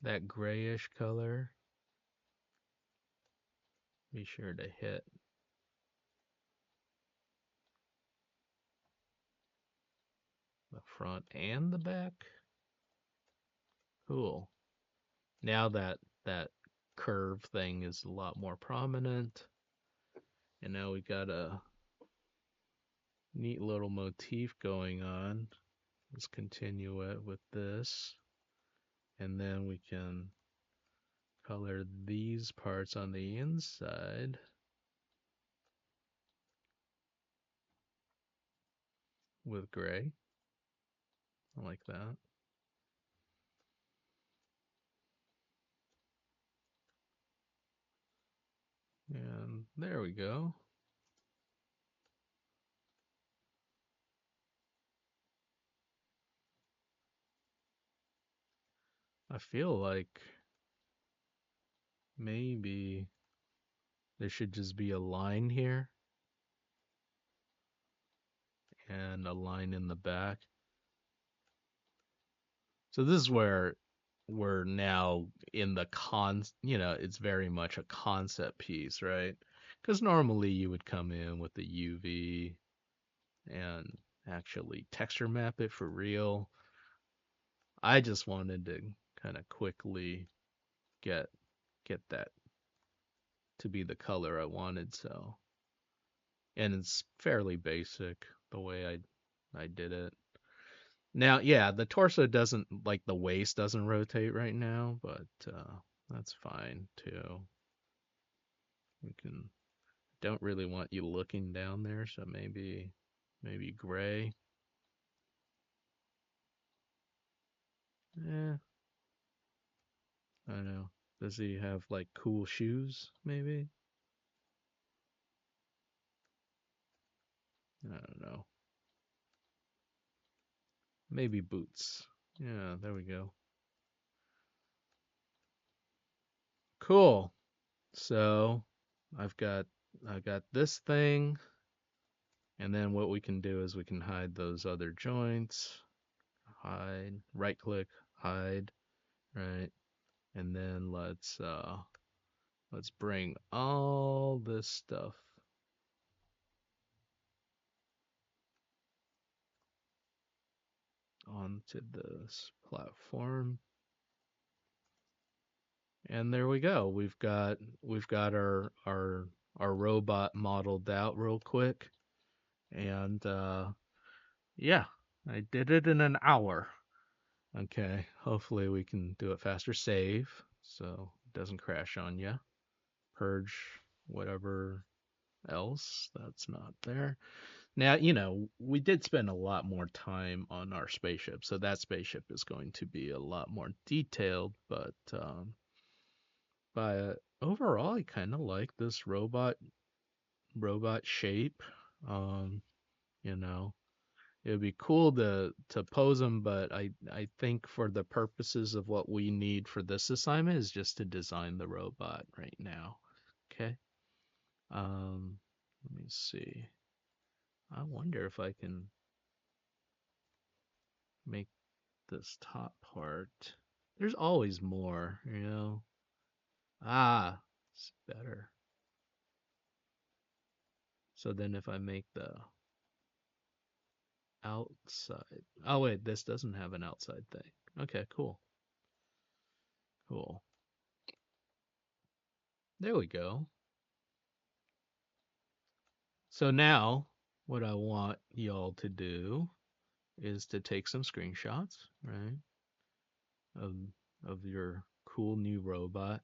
that grayish color. Be sure to hit the front and the back. Cool. Now that curve thing is a lot more prominent, and now we got a neat little motif going on. Let's continue it with this, and then we can color these parts on the inside with gray. I like that. And there we go. I feel like maybe there should just be a line here and a line in the back. So this is where we're now in the it's very much a concept piece, right? Because normally you would come in with the UV and actually texture map it for real. I just wanted to kind of quickly get get that to be the color I wanted, so and it's fairly basic the way I did it. Now, yeah, the torso doesn't like the waist doesn't rotate right now, but that's fine too. We can don't really want you looking down there, so maybe gray. Yeah, I don't know. Does he have like cool shoes, maybe? I don't know. Maybe boots. Yeah, there we go. Cool. So I've got this thing, and then what we can do is we can hide those other joints. Hide, right click, hide, right? And then let's bring all this stuff onto this platform. And there we go. We've got our robot modeled out real quick. And yeah, I did it in an hour. Okay, hopefully we can do it faster. Save so it doesn't crash on you. Purge whatever else that's not there. Now, we did spend a lot more time on our spaceship, so that spaceship is going to be a lot more detailed, but overall I kind of like this robot shape. Um, you know, it would be cool to pose them, but I think for the purposes of what we need for this assignment is just to design the robot right now. Okay. Let me see. I wonder if I can make this top part. There's always more. Ah, it's better. So then if I make the outside. Oh wait, this doesn't have an outside thing. Okay, cool. Cool. There we go. So now what I want y'all to do is to take some screenshots, right? Of of your cool new robot.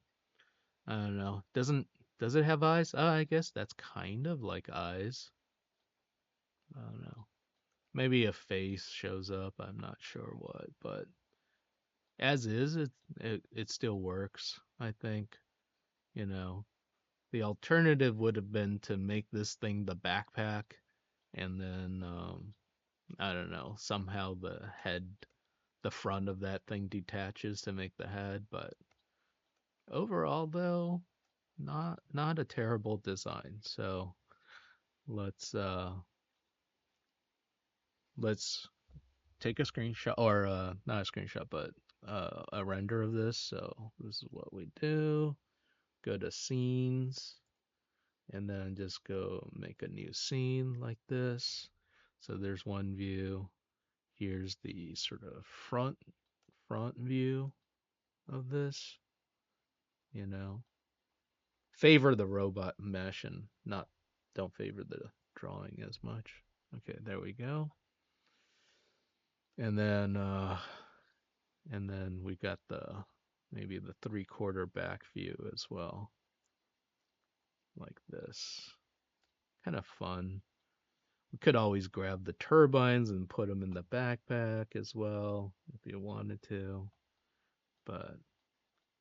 I don't know. Does it have eyes? I guess that's kind of like eyes. I don't know. Maybe a face shows up. I'm not sure what, but as is, it still works. I think. You know, the alternative would have been to make this thing the backpack, and then I don't know, somehow the front of that thing detaches to make the head. But overall, though, not a terrible design. So let's uh let's take a screenshot, or not a screenshot, but a render of this. So this is what we do. Go to scenes, and then just go make a new scene like this. So there's one view. Here's the sort of front view of this, you know. Favor the robot mesh and not don't favor the drawing as much. Okay, there we go. And then we got the maybe the 3/4 back view as well, like this. Kind of fun. We could always grab the turbines and put them in the backpack as well if you wanted to. But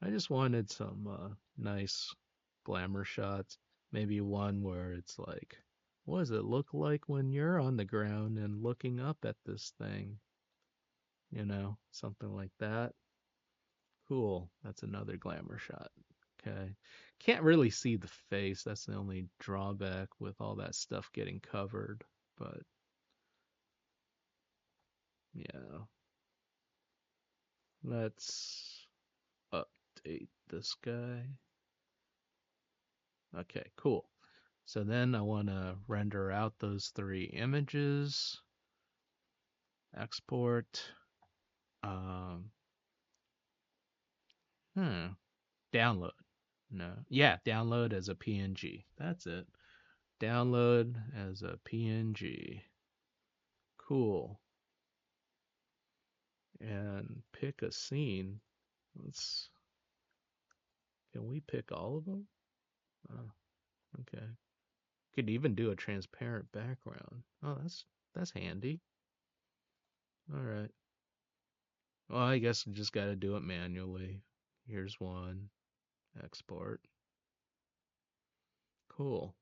I just wanted some nice glamour shots. Maybe one where it's like, what does it look like when you're on the ground and looking up at this thing? Something like that. Cool. That's another glamour shot. Okay. Can't really see the face. That's the only drawback with all that stuff getting covered. But yeah, let's update this guy. Okay, cool. So then I want to render out those three images, export, um, hmm, download. No, yeah, download as a PNG. That's it. Download as a PNG. Cool. And pick a scene. Let's. Can we pick all of them? Oh, okay. Could even do a transparent background. Oh, that's handy. All right. Well, I guess we just got to do it manually. Here's one. Export. Cool.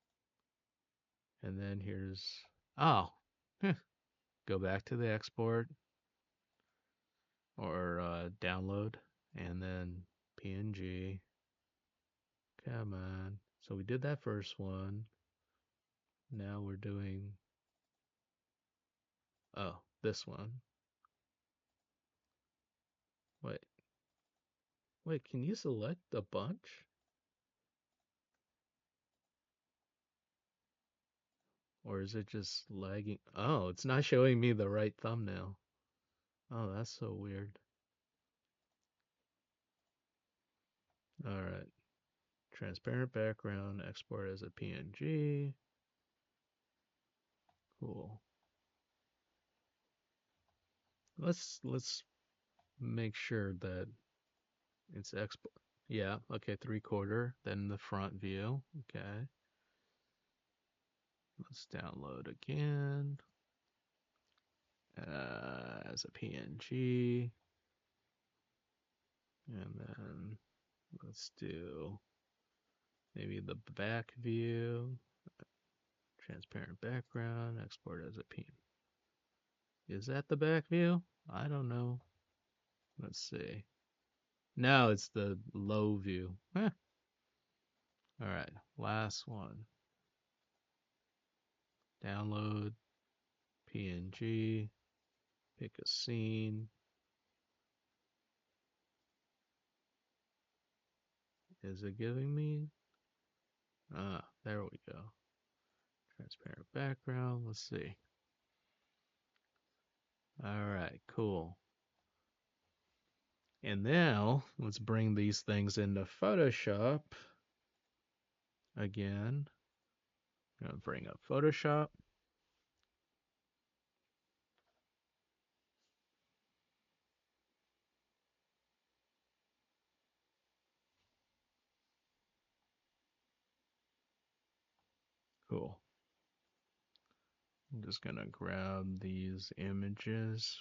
And then here's, oh, go back to the export or download and then PNG. Come on. So we did that first one. Now we're doing, oh, this one. Wait, wait, can you select a bunch? Or is it just lagging? Oh, it's not showing me the right thumbnail. Oh, that's so weird. All right. Transparent background, export as a PNG. Cool. Let's make sure that it's export. Yeah, okay, 3/4. Then the front view. Okay. Let's download again as a PNG. And then let's do maybe the back view. Transparent background, export as a PNG. Is that the back view? I don't know. Let's see. No, it's the low view. All right, last one. Download PNG. Pick a scene. Is it giving me? Ah, there we go. Transparent background. Let's see. All right, cool. And now let's bring these things into Photoshop again. I'm gonna bring up Photoshop. Cool. I'm just gonna grab these images.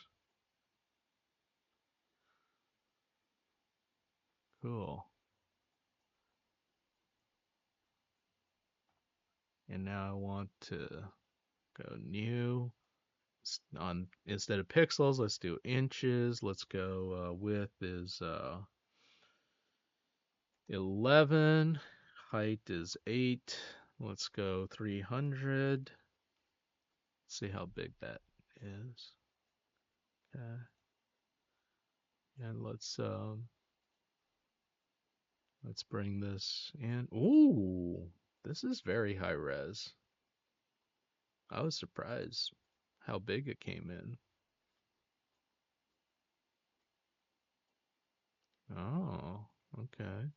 Cool. And now I want to go new. On instead of pixels, let's do inches. Let's go width is 11, height is 8. Let's go 300. See how big that is. Okay. And let's bring this in. Ooh, this is very high res. I was surprised how big it came in. Oh, okay.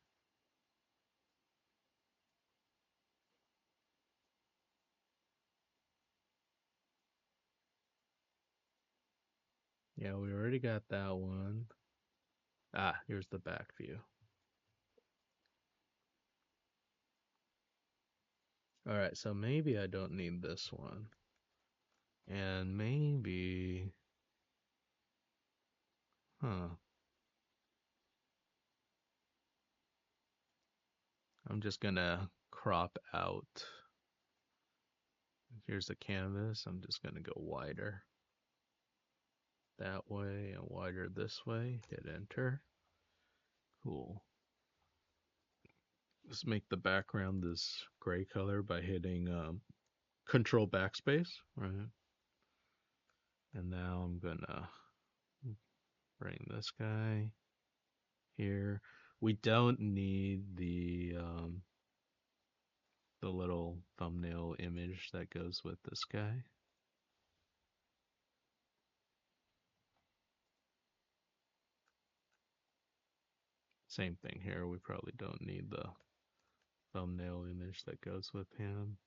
Yeah, we already got that one. Ah, here's the back view. All right, so maybe I don't need this one. And maybe, huh, I'm just gonna crop out. Here's the canvas. I'm just gonna go wider that way and wider this way. Hit enter. Cool. Let's make the background this gray color by hitting Control Backspace, right? And now I'm gonna bring this guy here. We don't need the little thumbnail image that goes with this guy. Same thing here. We probably don't need the thumbnail image that goes with him.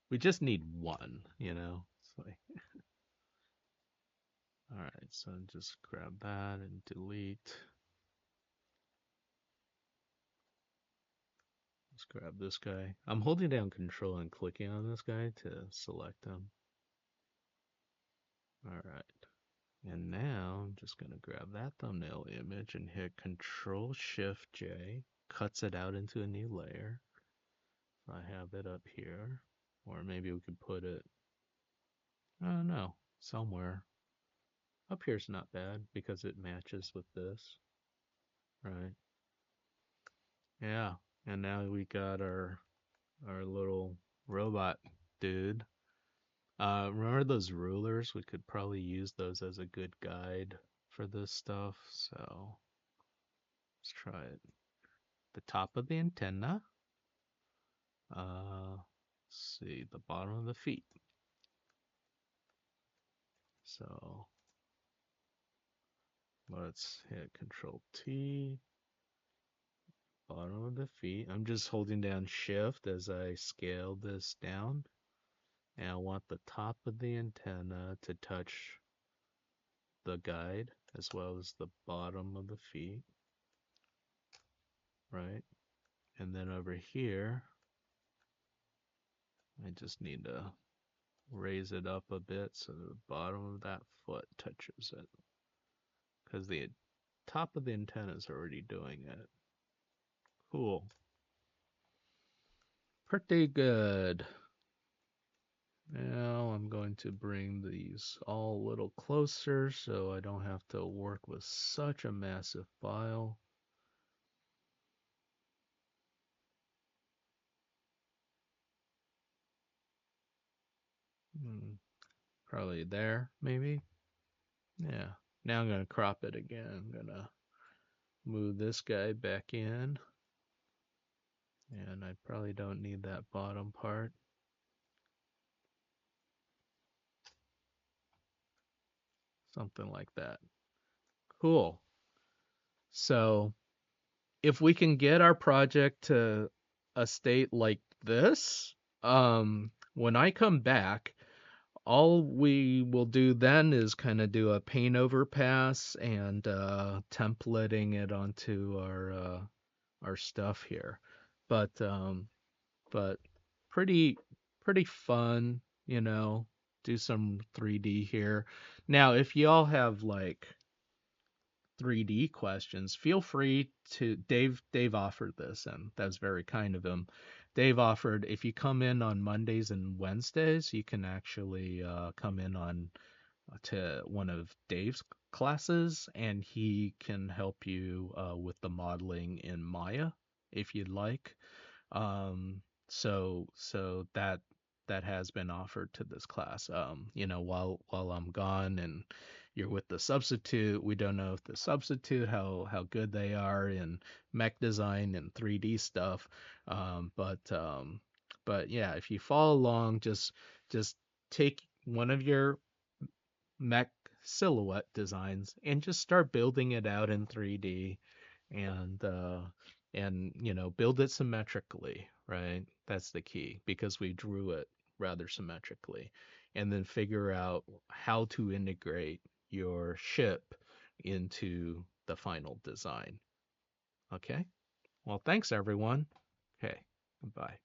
We just need one, you know? It's like, all right, so just grab that and delete. Let's grab this guy. I'm holding down control and clicking on this guy to select him. All right. And now I'm just going to grab that thumbnail image and hit Control Shift J, cuts it out into a new layer. I have it up here, or maybe we could put it, I don't know, somewhere. Up here's not bad because it matches with this, right? Yeah, and now we got our little robot dude. Remember those rulers? We could probably use those as a good guide for this stuff. So let's try it. The top of the antenna. Let's see, the bottom of the feet. So let's hit Control T. Bottom of the feet. I'm just holding down Shift as I scale this down. And I want the top of the antenna to touch the guide as well as the bottom of the feet, right? And then over here, I just need to raise it up a bit so the bottom of that foot touches it. Because the top of the antenna is already doing it. Cool. Pretty good. Now I'm going to bring these all a little closer so I don't have to work with such a massive file. Probably there, maybe. Yeah. Now I'm going to crop it again. I'm going to move this guy back in. And I probably don't need that bottom part. Something like that. Cool. So if we can get our project to a state like this, when I come back, all we will do then is kind of do a paint over pass and templating it onto our stuff here. But but pretty pretty fun, you know. Do some 3D here. Now, if y'all have like 3D questions, feel free to Dave offered this and that's very kind of him. Dave offered if you come in on Mondays and Wednesdays, you can actually come in on to one of Dave's classes and he can help you with the modeling in Maya if you'd like. So that has been offered to this class. You know, while I'm gone and you're with the substitute, we don't know if the substitute how good they are in mech design and 3D stuff. But yeah, if you follow along, just take one of your mech silhouette designs and just start building it out in 3D and you know build it symmetrically, right? That's the key because we drew it rather symmetrically, and then figure out how to integrate your ship into the final design. Okay, well, thanks everyone. Okay, bye.